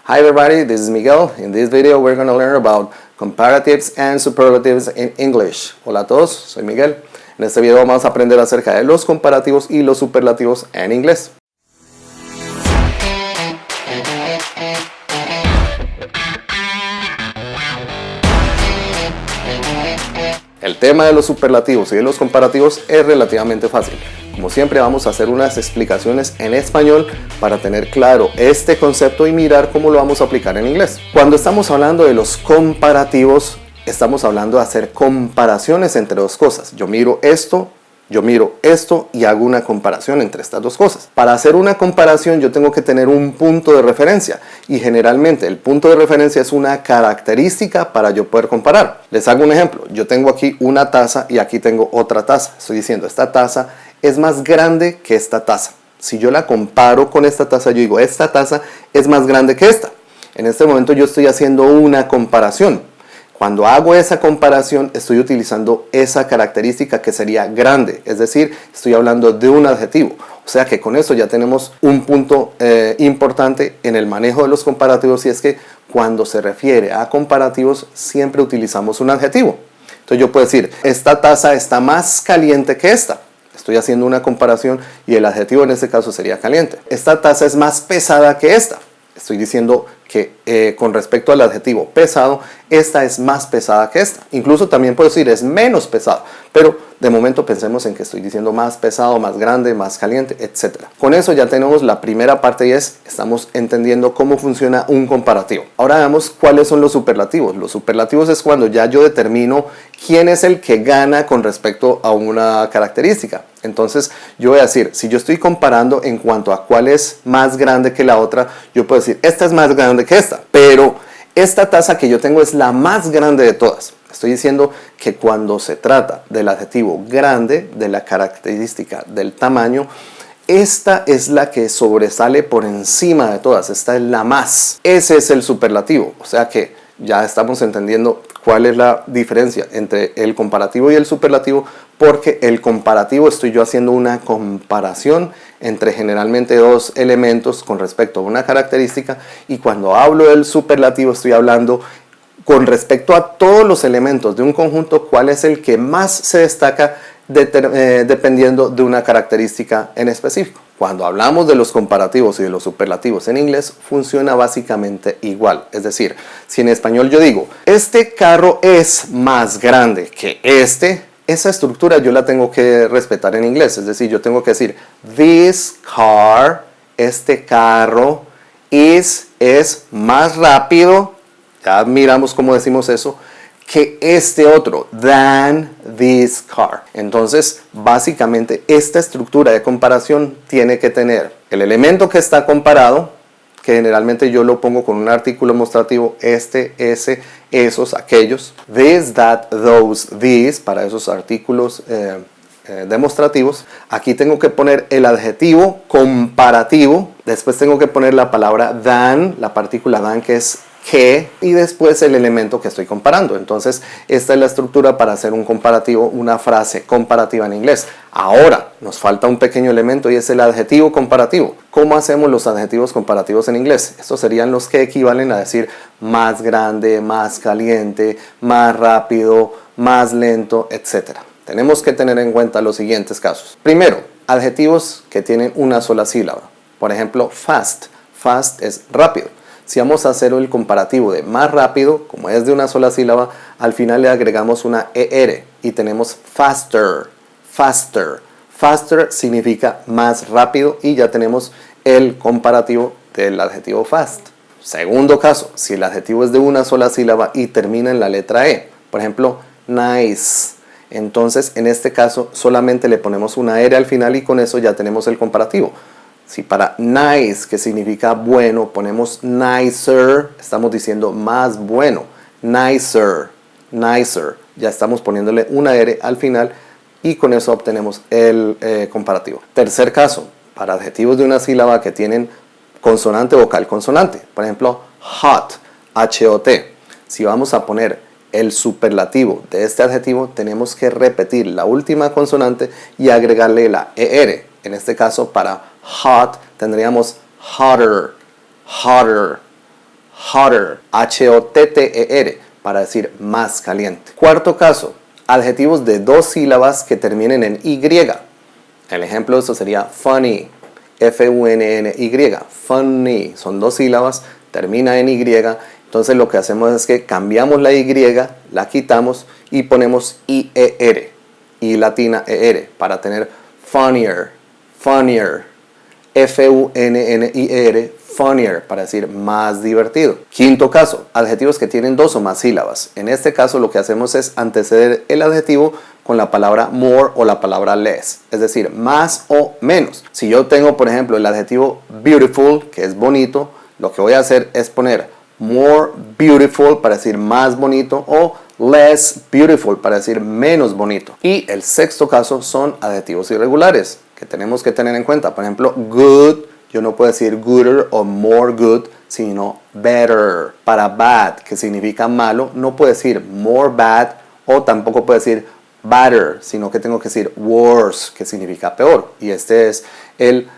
Hi everybody, this is Miguel. In this video we're going to learn about comparatives and superlatives in English. Hola a todos, soy Miguel. En este video vamos a aprender acerca de los comparativos y los superlativos en inglés. El tema de los superlativos y de los comparativos es relativamente fácil. Como siempre vamos a hacer unas explicaciones en español para tener claro este concepto y mirar cómo lo vamos a aplicar en inglés. Cuando estamos hablando de los comparativos, estamos hablando de hacer comparaciones entre dos cosas. Yo miro esto y hago una comparación entre estas dos cosas. Para hacer una comparación yo tengo que tener un punto de referencia y generalmente el punto de referencia es una característica para yo poder comparar. Les hago un ejemplo. Yo tengo aquí una taza y aquí tengo otra taza. Estoy diciendo esta taza es más grande que esta taza. Si yo la comparo con esta taza, yo digo esta taza es más grande que esta. En este momento yo estoy haciendo una comparación. Cuando hago esa comparación estoy utilizando esa característica que sería grande, es decir, estoy hablando de un adjetivo. O sea que con eso ya tenemos un punto importante en el manejo de los comparativos y es que cuando se refiere a comparativos siempre utilizamos un adjetivo. Entonces yo puedo decir, esta taza está más caliente que esta. Estoy haciendo una comparación y el adjetivo en este caso sería caliente. Esta taza es más pesada que esta. Estoy diciendo que con respecto al adjetivo pesado, esta es más pesada que esta. Incluso también puedo decir es menos pesada, pero de momento pensemos en que estoy diciendo más pesado, más grande, más caliente, etc. Con eso ya tenemos la primera parte y estamos entendiendo cómo funciona un comparativo. Ahora veamos cuáles son los superlativos. Los superlativos es cuando ya yo determino quién es el que gana con respecto a una característica. Entonces yo voy a decir, si yo estoy comparando en cuanto a cuál es más grande que la otra, yo puedo decir, esta es más grande que esta, pero esta taza que yo tengo es la más grande de todas. Estoy diciendo que cuando se trata del adjetivo grande, de la característica del tamaño, esta es la que sobresale por encima de todas, esta es la más. Ese es el superlativo, o sea que ya estamos entendiendo cuál es la diferencia entre el comparativo y el superlativo, porque el comparativo estoy yo haciendo una comparación entre generalmente dos elementos con respecto a una característica, y cuando hablo del superlativo estoy hablando con respecto a todos los elementos de un conjunto, cuál es el que más se destaca dependiendo de una característica en específico. Cuando hablamos de los comparativos y de los superlativos en inglés, funciona básicamente igual. Es decir, si en español yo digo, este carro es más grande que este, esa estructura yo la tengo que respetar en inglés. Es decir, yo tengo que decir, this car, este carro, es más rápido, ya miramos cómo decimos eso, que este otro, than this car. Entonces, básicamente, esta estructura de comparación tiene que tener el elemento que está comparado, que generalmente yo lo pongo con un artículo mostrativo, este, ese, esos, aquellos, this, that, those, these, para esos artículos demostrativos. Aquí tengo que poner el adjetivo comparativo, después tengo que poner la palabra than, la partícula than que es que, y después el elemento que estoy comparando. Entonces esta es la estructura para hacer un comparativo, una frase comparativa en inglés. Ahora nos falta un pequeño elemento y es el adjetivo comparativo. ¿Cómo hacemos los adjetivos comparativos en inglés? Estos serían los que equivalen a decir más grande, más caliente, más rápido, más lento, etc. Tenemos que tener en cuenta los siguientes casos. Primero, adjetivos que tienen una sola sílaba. Por ejemplo, fast. Fast es rápido. Si vamos a hacer el comparativo de más rápido, como es de una sola sílaba, al final le agregamos una ER y tenemos faster, faster. Faster significa más rápido y ya tenemos el comparativo del adjetivo fast. Segundo caso, si el adjetivo es de una sola sílaba y termina en la letra E, por ejemplo, nice. Entonces, en este caso, solamente le ponemos una ER al final y con eso ya tenemos el comparativo. Si para nice, que significa bueno, ponemos nicer, estamos diciendo más bueno. Nicer, nicer. Ya estamos poniéndole una R al final y con eso obtenemos el comparativo. Tercer caso, para adjetivos de una sílaba que tienen consonante, vocal, consonante. Por ejemplo, hot, H-O-T. Si vamos a poner el superlativo de este adjetivo, tenemos que repetir la última consonante y agregarle la ER. En este caso, para hot tendríamos hotter, hotter, hotter, H-O-T-T-E-R, para decir más caliente. Cuarto caso, adjetivos de dos sílabas que terminen en Y. El ejemplo de esto sería funny, F-U-N-N-Y, funny, son dos sílabas, termina en Y. Entonces lo que hacemos es que cambiamos la Y, la quitamos y ponemos I-E-R, I latina E-R, para tener funnier, funnier, F-U-N-N-I-R, funnier, para decir más divertido. Quinto caso, adjetivos que tienen dos o más sílabas. En este caso lo que hacemos es anteceder el adjetivo con la palabra more o la palabra less, es decir, más o menos. Si yo tengo, por ejemplo, el adjetivo beautiful, que es bonito, lo que voy a hacer es poner more beautiful para decir más bonito o less beautiful para decir menos bonito. Y el sexto caso son adjetivos irregulares que tenemos que tener en cuenta. Por ejemplo, good, yo no puedo decir gooder o more good, sino better. Para bad, que significa malo, no puedo decir more bad o tampoco puedo decir better, sino que tengo que decir worse, que significa peor. Y este es el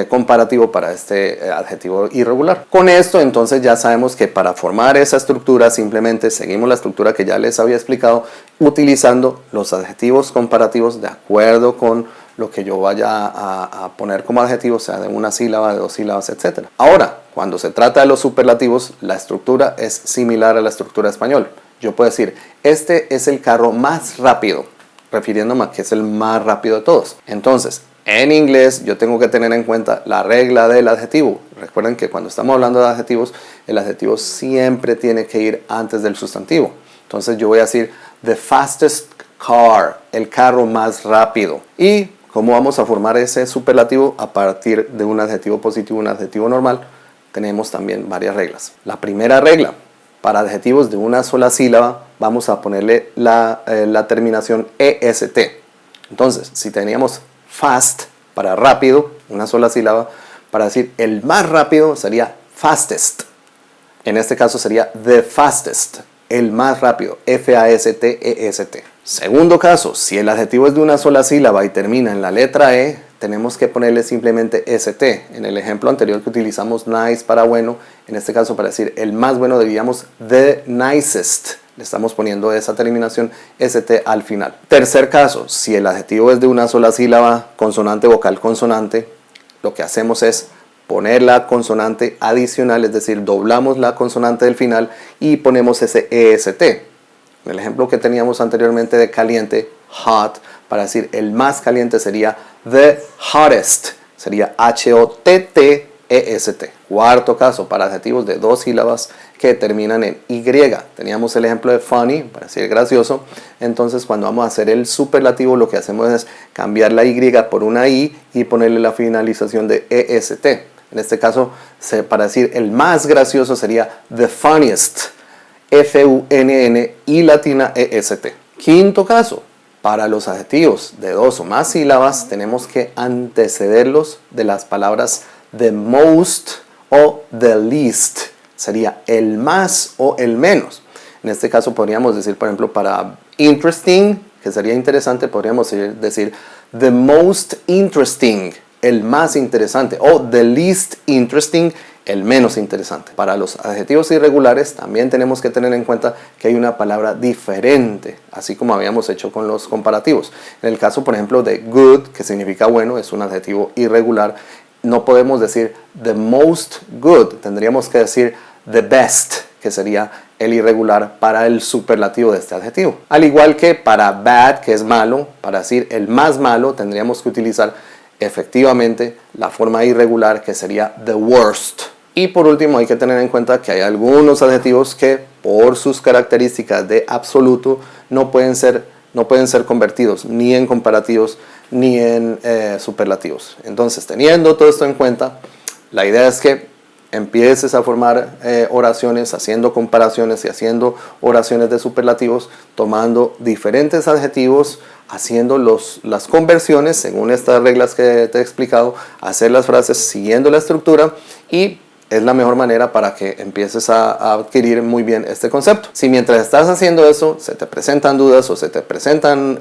comparativo para este adjetivo irregular. Con esto entonces ya sabemos que para formar esa estructura simplemente seguimos la estructura que ya les había explicado, utilizando los adjetivos comparativos de acuerdo con lo que yo vaya a poner como adjetivo, sea de una sílaba, de dos sílabas, etc. Ahora, cuando se trata de los superlativos, la estructura es similar a la estructura español. Yo puedo decir, este es el carro más rápido, refiriéndome a que es el más rápido de todos. Entonces, en inglés yo tengo que tener en cuenta la regla del adjetivo. Recuerden que cuando estamos hablando de adjetivos, el adjetivo siempre tiene que ir antes del sustantivo. Entonces yo voy a decir the fastest car, el carro más rápido. ¿Y cómo vamos a formar ese superlativo? A partir de un adjetivo positivo, un adjetivo normal, tenemos también varias reglas. La primera regla, para adjetivos de una sola sílaba, vamos a ponerle la terminación EST. Entonces, si teníamos fast para rápido, una sola sílaba, para decir el más rápido sería fastest. En este caso sería the fastest, el más rápido, F-A-S-T-E-S-T. Segundo caso, si el adjetivo es de una sola sílaba y termina en la letra E, tenemos que ponerle simplemente ST. En el ejemplo anterior que utilizamos nice para bueno, en este caso para decir el más bueno diríamos the nicest. Le estamos poniendo esa terminación ST al final. Tercer caso, si el adjetivo es de una sola sílaba, consonante, vocal, consonante, lo que hacemos es poner la consonante adicional, es decir, doblamos la consonante del final y ponemos ese EST. En el ejemplo que teníamos anteriormente de caliente, hot, para decir el más caliente sería the hottest, sería H-O-T-T-E-S-T. Cuarto caso, para adjetivos de dos sílabas que terminan en Y. Teníamos el ejemplo de funny, para decir gracioso. Entonces cuando vamos a hacer el superlativo, lo que hacemos es cambiar la Y por una I y ponerle la finalización de EST. En este caso, para decir el más gracioso sería the funniest, F-U-N-N-I latina E-S-T. Quinto caso, para los adjetivos de dos o más sílabas tenemos que antecederlos de las palabras the most o the least. Sería el más o el menos. En este caso podríamos decir, por ejemplo, para interesting, que sería interesante, podríamos decir the most interesting, el más interesante, o the least interesting, el menos interesante. Para los adjetivos irregulares también tenemos que tener en cuenta que hay una palabra diferente, así como habíamos hecho con los comparativos. En el caso, por ejemplo, de good, que significa bueno, es un adjetivo irregular. No podemos decir the most good, tendríamos que decir the best, que sería el irregular para el superlativo de este adjetivo. Al igual que para bad, que es malo, para decir el más malo, tendríamos que utilizar efectivamente la forma irregular, que sería the worst. Y por último hay que tener en cuenta que hay algunos adjetivos que por sus características de absoluto no pueden ser convertidos ni en comparativos ni en superlativos. Entonces, teniendo todo esto en cuenta, la idea es que empieces a formar oraciones, haciendo comparaciones y haciendo oraciones de superlativos, tomando diferentes adjetivos, haciendo las conversiones según estas reglas que te he explicado, hacer las frases siguiendo la estructura, y es la mejor manera para que empieces a adquirir muy bien este concepto. Si mientras estás haciendo eso se te presentan dudas o se te presentan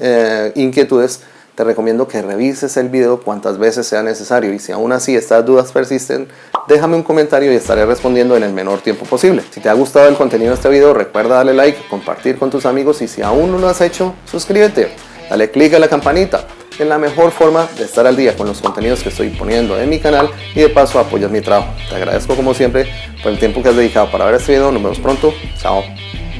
inquietudes, te recomiendo que revises el video cuantas veces sea necesario y si aún así estas dudas persisten, déjame un comentario y estaré respondiendo en el menor tiempo posible. Si te ha gustado el contenido de este video, recuerda darle like, compartir con tus amigos y si aún no lo has hecho, suscríbete, dale click a la campanita. Es la mejor forma de estar al día con los contenidos que estoy poniendo en mi canal y de paso apoyas mi trabajo. Te agradezco como siempre por el tiempo que has dedicado para ver este video. Nos vemos pronto. Chao.